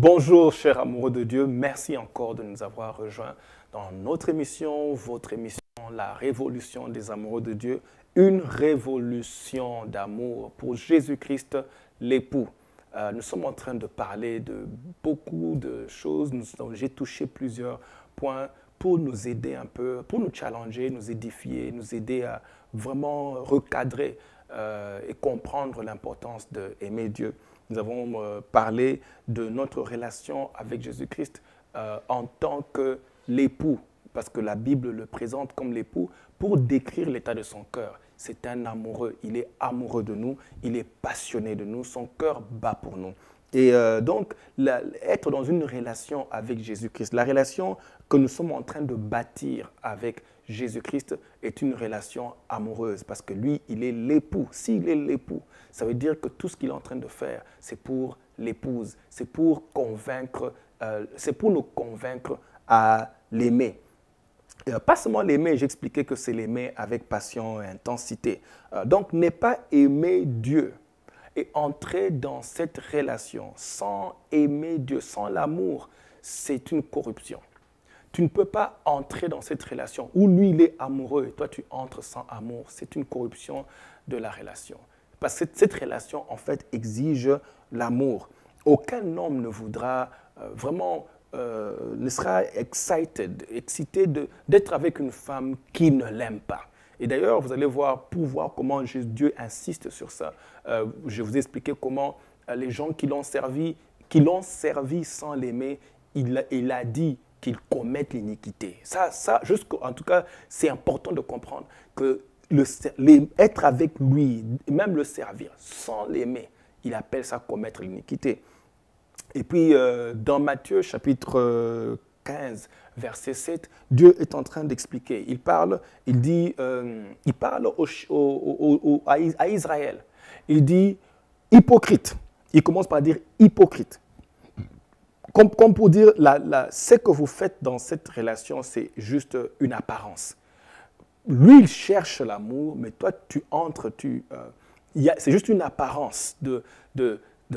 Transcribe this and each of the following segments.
Bonjour, chers amoureux de Dieu. Merci encore de nous avoir rejoints dans notre émission, votre émission, La Révolution des amoureux de Dieu. Une révolution d'amour pour Jésus-Christ, l'époux. Nous sommes en train de parler de beaucoup de choses. J'ai touché plusieurs points pour nous aider un peu, pour nous challenger, nous édifier, nous aider à vraiment recadrer et comprendre l'importance d'aimer Dieu. Nous avons parlé de notre relation avec Jésus-Christ en tant que l'époux, parce que la Bible le présente comme l'époux pour décrire l'état de son cœur. C'est un amoureux, il est amoureux de nous, il est passionné de nous, son cœur bat pour nous. Et donc, être dans une relation avec Jésus-Christ, la relation que nous sommes en train de bâtir avec Jésus-Christ est une relation amoureuse parce que lui, il est l'époux. S'il est l'époux, ça veut dire que tout ce qu'il est en train de faire, c'est pour l'épouse, c'est pour nous convaincre à l'aimer. Pas seulement l'aimer, j'expliquais que c'est l'aimer avec passion et intensité. Donc, ne pas aimer Dieu et entrer dans cette relation sans aimer Dieu, sans l'amour, c'est une corruption. Tu ne peux pas entrer dans cette relation où lui, il est amoureux et toi, tu entres sans amour. C'est une corruption de la relation. Parce que cette relation, en fait, exige l'amour. Aucun homme ne voudra ne sera excité d'être avec une femme qui ne l'aime pas. Et d'ailleurs, vous allez voir comment Dieu insiste sur ça. Je vous ai expliqué comment les gens qui l'ont servi sans l'aimer, il a dit qu'ils commettent l'iniquité. En tout cas, c'est important de comprendre que être avec lui, même le servir, sans l'aimer, il appelle ça commettre l'iniquité. Et puis, dans Matthieu, chapitre 15, verset 7, Dieu est en train d'expliquer. Il parle à Israël. Il dit hypocrite. Il commence par dire hypocrite. Comme pour dire, ce que vous faites dans cette relation, c'est juste une apparence. Lui, il cherche l'amour, mais toi, tu entres, c'est juste une apparence de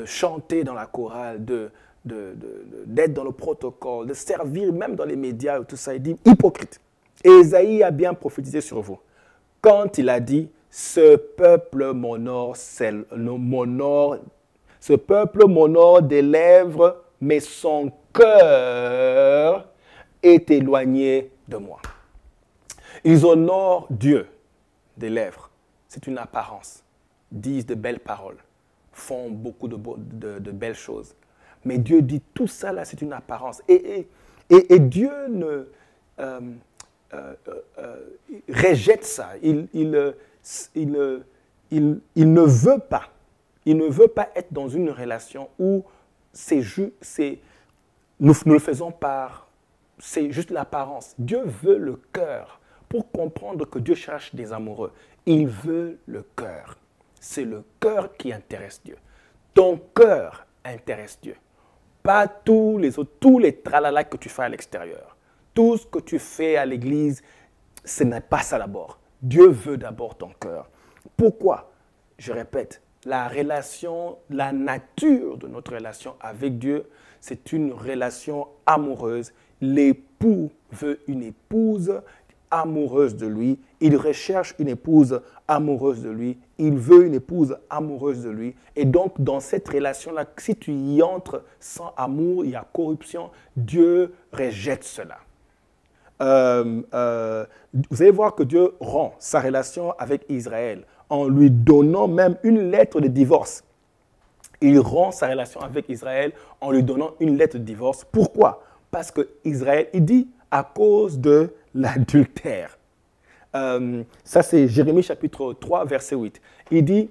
chanter dans la chorale, d'être dans le protocole, de servir même dans les médias, tout ça. Il dit hypocrite. Et Ésaïe a bien prophétisé sur vous. Quand il a dit, ce peuple m'honore des lèvres, mais son cœur est éloigné de moi. Ils honorent Dieu des lèvres. C'est une apparence. Disent de belles paroles. Font beaucoup de belles choses. Mais Dieu dit tout ça là, c'est une apparence. Et Dieu rejette ça. Il ne veut pas. Il ne veut pas être dans une relation où nous le faisons c'est juste l'apparence. Dieu veut le cœur. Pour comprendre que Dieu cherche des amoureux, il veut le cœur. C'est le cœur qui intéresse Dieu. Ton cœur intéresse Dieu. Pas tous les tralala que tu fais à l'extérieur. Tout ce que tu fais à l'église, ce n'est pas ça d'abord. Dieu veut d'abord ton cœur. Pourquoi? Je répète, la nature de notre relation avec Dieu, c'est une relation amoureuse. L'époux veut une épouse amoureuse de lui. Il recherche une épouse amoureuse de lui. Il veut une épouse amoureuse de lui. Et donc, dans cette relation-là, si tu y entres sans amour, il y a corruption. Dieu rejette cela. Vous allez voir que Dieu rompt sa relation avec Israël en lui donnant même une lettre de divorce. Il rompt sa relation avec Israël en lui donnant une lettre de divorce. Pourquoi? Parce que Israël, il dit à cause de l'adultère. Ça, c'est Jérémie chapitre 3, verset 8. Il dit,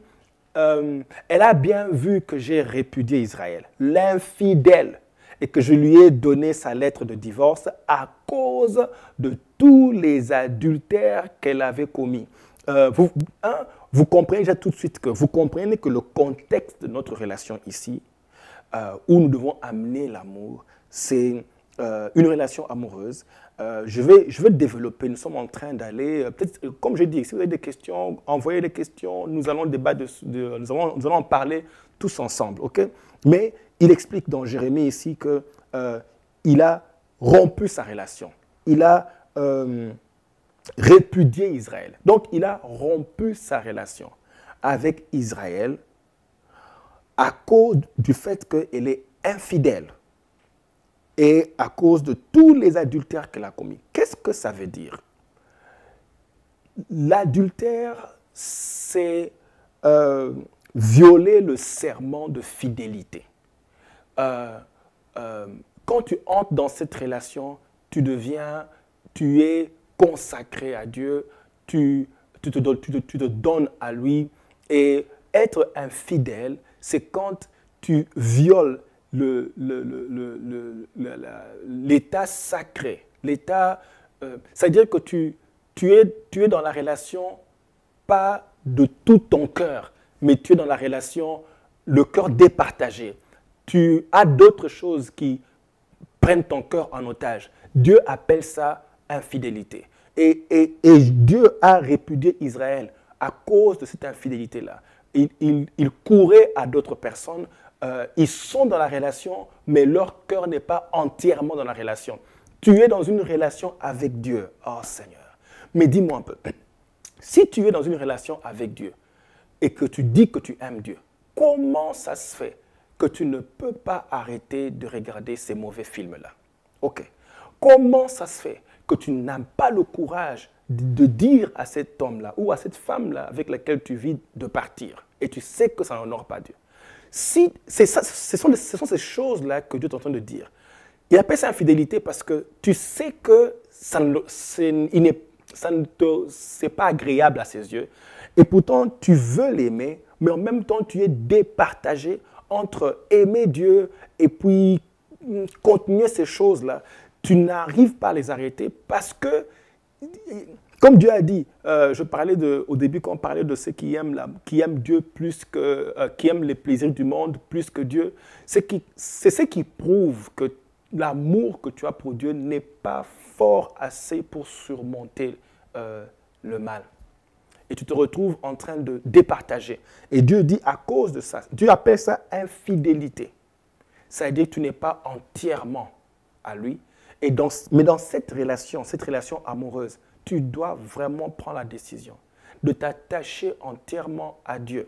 elle a bien vu que j'ai répudié Israël, l'infidèle, et que je lui ai donné sa lettre de divorce à cause de tous les adultères qu'elle avait commis. Vous comprenez déjà tout de suite que le contexte de notre relation ici, où nous devons amener l'amour, c'est une relation amoureuse. je vais développer. Nous sommes en train d'aller, peut-être, comme j'ai dit, si vous avez des questions, envoyez des questions, nous allons débattre, nous allons en parler tous ensemble. Okay? Mais il explique dans Jérémie ici qu'il a rompu sa relation. Il a répudié Israël. Donc, il a rompu sa relation avec Israël à cause du fait qu'elle est infidèle et à cause de tous les adultères qu'elle a commis. Qu'est-ce que ça veut dire? L'adultère, c'est violer le serment de fidélité. Quand tu entres dans cette relation, tu es consacré à Dieu, tu te donnes à lui. Et être infidèle, c'est quand tu violes l'état sacré. C'est-à-dire que tu es dans la relation pas de tout ton cœur, mais tu es dans la relation, le cœur départagé. Tu as d'autres choses qui prennent ton cœur en otage. Dieu appelle ça infidélité. Et Dieu a répudié Israël à cause de cette infidélité-là. Ils couraient à d'autres personnes. Ils sont dans la relation, mais leur cœur n'est pas entièrement dans la relation. Tu es dans une relation avec Dieu. Oh Seigneur. Mais dis-moi un peu. Si tu es dans une relation avec Dieu et que tu dis que tu aimes Dieu, comment ça se fait que tu ne peux pas arrêter de regarder ces mauvais films-là? Ok. Comment ça se fait que tu n'as pas le courage de dire à cet homme-là ou à cette femme-là avec laquelle tu vis de partir et tu sais que ça n'honore pas Dieu? Si, ce sont ces choses-là que Dieu est en train de dire. Il appelle ça infidélité parce que tu sais que c'est pas agréable à ses yeux et pourtant tu veux l'aimer, mais en même temps tu es départagé entre aimer Dieu et puis continuer ces choses-là. Tu n'arrives pas à les arrêter parce que, comme Dieu a dit, je parlais au début quand on parlait de ceux qui aiment Dieu plus que, qui aiment les plaisirs du monde plus que Dieu, c'est ce qui prouve que l'amour que tu as pour Dieu n'est pas fort assez pour surmonter le mal. Et tu te retrouves en train de départager. Et Dieu dit à cause de ça, Dieu appelle ça infidélité. C'est-à-dire que tu n'es pas entièrement à lui. Mais dans cette relation amoureuse, tu dois vraiment prendre la décision de t'attacher entièrement à Dieu,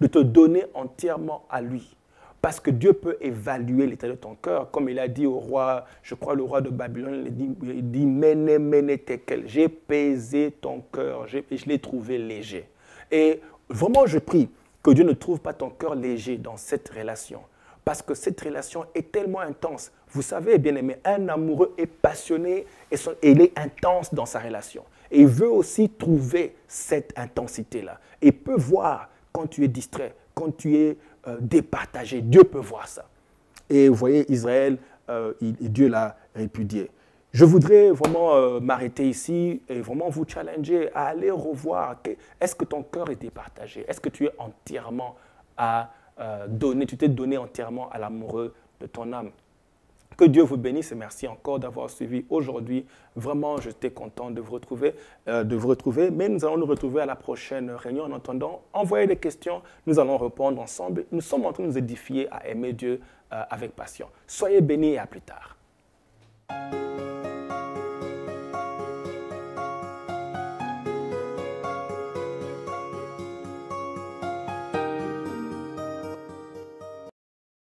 de te donner entièrement à lui. Parce que Dieu peut évaluer l'état de ton cœur, comme il a dit au roi, je crois le roi de Babylone, il dit Mene, mene tekel, j'ai pesé ton cœur et je l'ai trouvé léger. Et vraiment je prie que Dieu ne trouve pas ton cœur léger dans cette relation. Parce que cette relation est tellement intense. Vous savez, bien aimé, un amoureux est passionné et il est intense dans sa relation. Et il veut aussi trouver cette intensité-là. Et il peut voir quand tu es distrait, quand tu es départagé. Dieu peut voir ça. Et vous voyez, Israël, Dieu l'a répudié. Je voudrais vraiment m'arrêter ici et vraiment vous challenger à aller revoir. Est-ce que ton cœur est départagé? Est-ce que tu es entièrement tu t'es donné entièrement à l'amoureux de ton âme? Que Dieu vous bénisse et merci encore d'avoir suivi aujourd'hui. Vraiment, j'étais content de vous retrouver. Mais nous allons nous retrouver à la prochaine réunion. En attendant, envoyez des questions. Nous allons répondre ensemble. Nous sommes en train de nous édifier à aimer Dieu avec passion. Soyez bénis et à plus tard.